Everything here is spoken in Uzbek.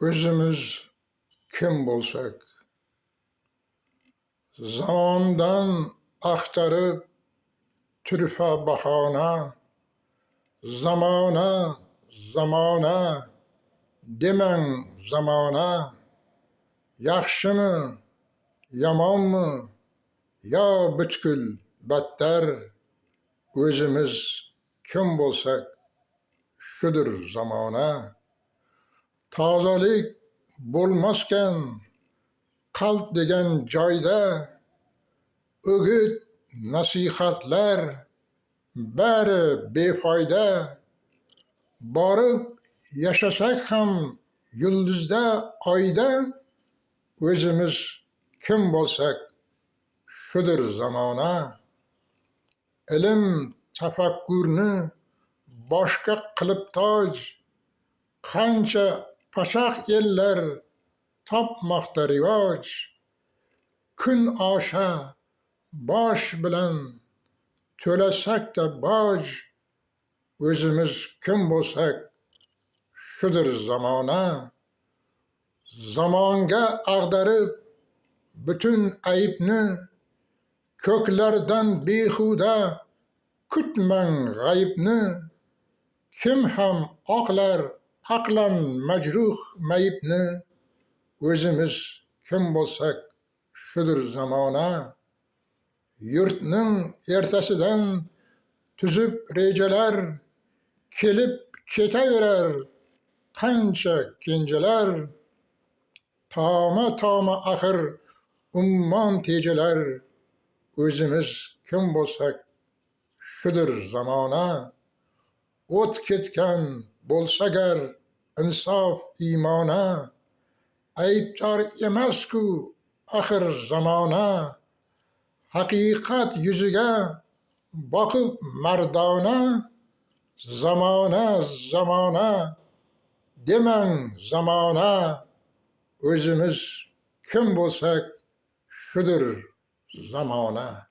Özümüz kim bolsak, zamandan axtarıp türfə baxana, zamana, zamana, demən zamana, yaxşımı, yamanmı, ya bütkül bəttər, özümüz kim bolsak, şudur zamana. Tazalik bolmasken qalb degen joyda, ögüt, nasihatlar bari befoyda. Borib yashasak ham yulduzda, oyda, o'zimiz kim bo'lsak, shudir zamona. Ilm tafakkurni boshqa qilib toj, qancha pachaq ellar topmoqda rivoj. Kun osha bosh bilan to'lasak-da boj, o'zimiz kim bo'lsak, shudir zamona. Zamonga ag'darib butun aybni, ko'klardan behuda kutmang g'aybni. Kim ham oqlar aqlan majruh mayibni, o'zimiz kim bo'lsak, shudir zamona. Yurtning ertasidan tuzib rejalar, kelib ketaverar qancha kenjalar. Toma axir ummon tejalar, o'zimiz kim bo'lsak, shudir zamona. O't ketgan bo'lsagar insof imona, aybdor emasku axir zamona. Haqiqat yuziga boqib mardona, zamona, zamona, demang zamona, o'zimiz kim bo'lsak, shudir zamona.